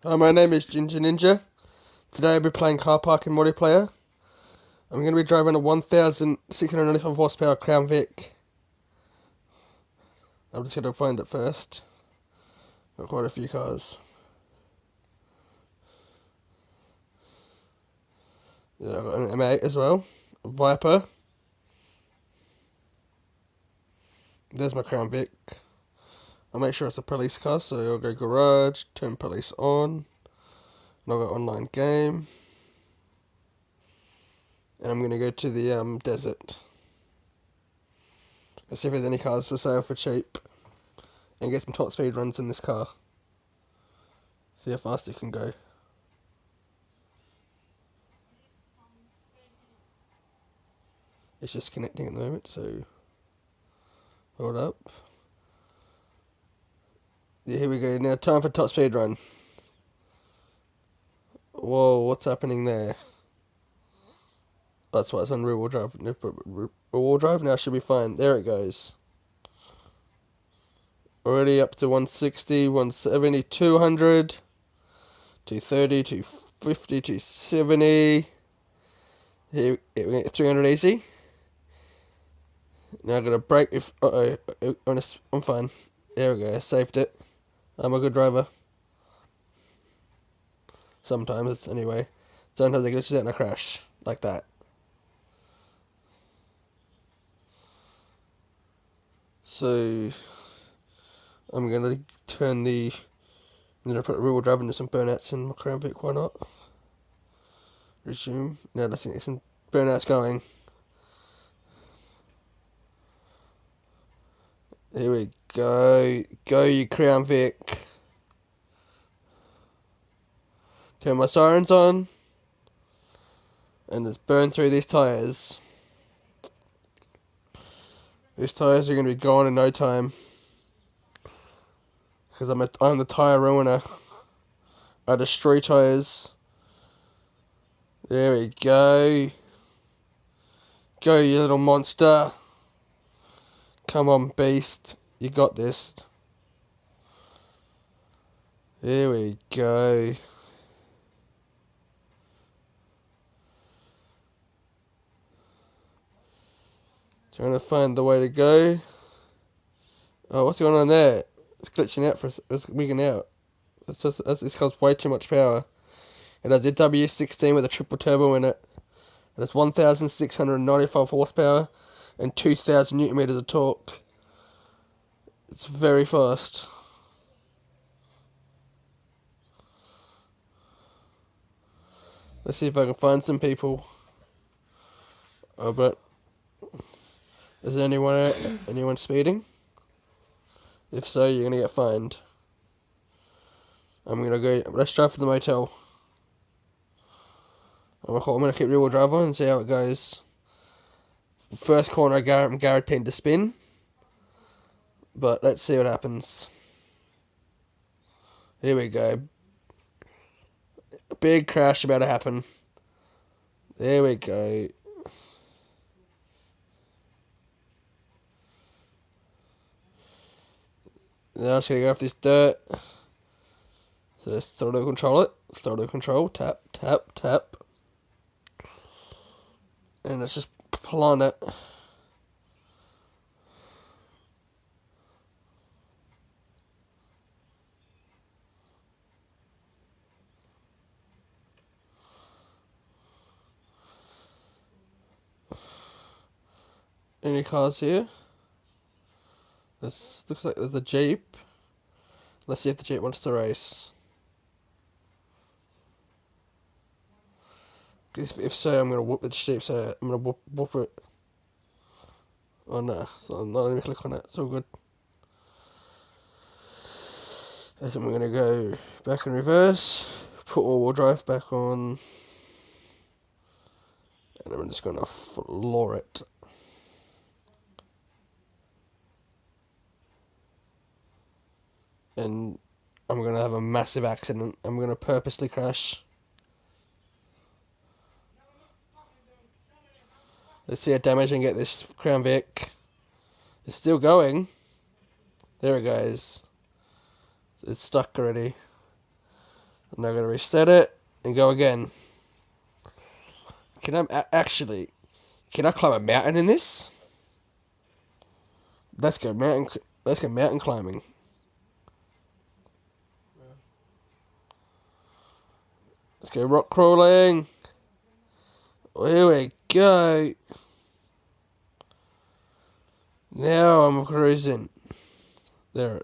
Hi, my name is Ginger Ninja. Today I'll be playing car park in multiplayer. I'm going to be driving a 1,695 horsepower Crown Vic. I'm just going to find it first. Got quite a few cars. Yeah, I've got an M8 as well. A Viper. There's my Crown Vic. I'll make sure it's a police car, so I'll go garage, turn police on, and I'll go online game. And I'm going to go to the desert. Let's see if there's any cars for sale for cheap. And get some top speed runs in this car. See how fast it can go. It's just connecting at the moment, so hold up. Yeah, here we go. Now time for top speed run. Whoa, what's happening there? That's why it's on rear wheel drive. Rear wheel drive now should be fine. There it goes. Already up to 160, 170, 200, 230, 250, 270. Here we get 300 easy. Now I'm gonna brake if I'm fine. There we go, I saved it. I'm a good driver. Sometimes, anyway. Sometimes it glitches out and I crash. Like that. So, I'm gonna put rear wheel drive into some burnouts in my Crown Vic, why not? Resume. Now let's get some burnouts going. Here we go. Go, you Crown Vic. Turn my sirens on. And just burn through these tyres. These tyres are going to be gone in no time. Because I'm the tyre ruiner. I destroy tyres. There we go. Go, you little monster. Come on, beast. You got this. There we go. Trying to find the way to go. Oh, what's going on there? It's glitching out it's wigging out. This car's way too much power. It has a W16 with a triple turbo in it. It has 1,695 horsepower and 2,000 newton meters of torque. It's very fast. Let's see if I can find some people. Oh, but is there anyone speeding? If so, you're gonna get fined. I'm gonna go. Let's drive for the motel. I'm gonna keep rear wheel drive on and see how it goes. First corner, I'm guaranteed to spin. But let's see what happens. Here we go. A big crash about to happen. There we go. Now I'm just gonna go off this dirt. So let's throttle control it. Throttle control. Tap, tap, tap. And let's just pull on it. Any cars here? This looks like there's a Jeep. Let's see if the Jeep wants to race. If so, I'm gonna whoop the Jeep. So I'm gonna whoop it. Oh no, so I'm not gonna click on it. It's all good. So I'm gonna go back in reverse. Put all-wheel drive back on. And I'm just gonna floor it. And I'm going to have a massive accident. I'm going to purposely crash. Let's see how damage I can get this Crown Vic. It's still going. There it goes. It's stuck already. I'm now going to reset it and go again. Can I actually? Can I climb a mountain in this? Let's go mountain. Let's go mountain climbing. Let's go rock crawling. Here we go. Now I'm cruising. There.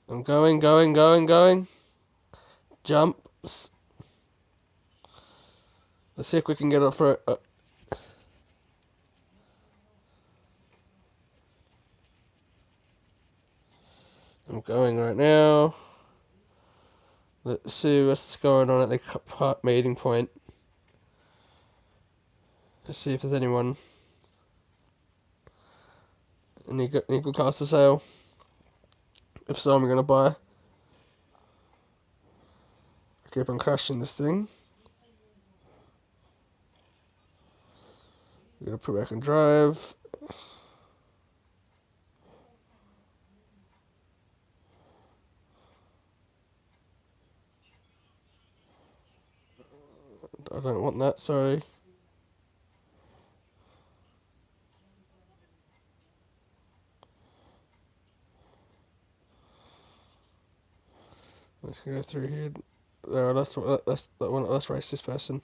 I'm going. Jumps. Let's see if we can get up for it. I'm going right now. Let's see what's going on at the meeting point. Let's see if there's anyone. Any good cars to sale? If so, I'm going to buy. I keep on crashing this thing. I'm going to put back in drive. I don't want that, sorry. Let's go through here. There, let's race this person.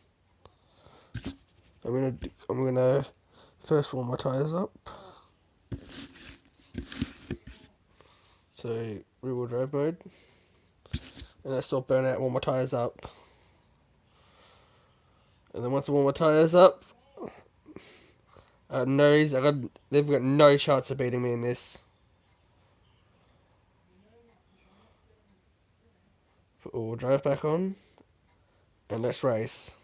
I'm gonna first warm my tyres up. So rear wheel drive mode. And I still burn out, warm my tyres up. And then once I warm my tyres up, they've got no chance of beating me in this. Put all drive back on, and let's race.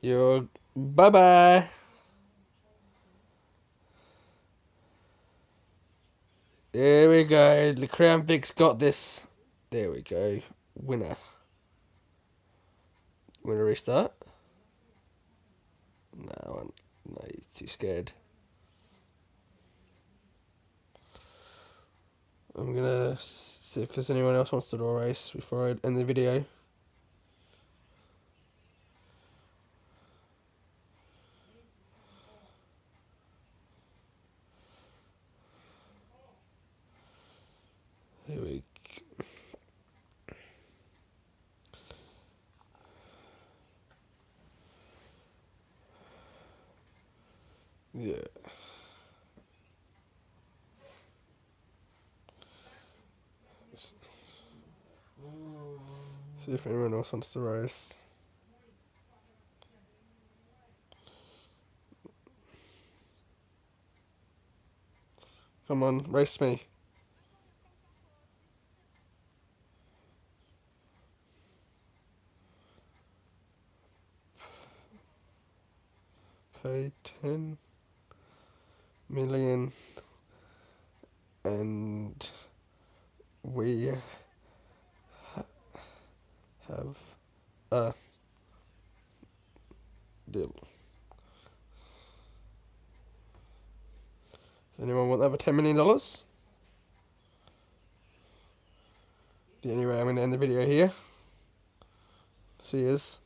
Bye bye. There we go. The Crown Vic's got this. There we go. Winner. Wanna restart? No, he's too scared. I'm gonna see if there's anyone else wants to do a race before I end the video. Here we go. Yeah. See if anyone else wants to race. Come on, race me. Pay 10 million and we have a deal. Does anyone want over $10 million? Anyway, I'm going to end the video here. See yous.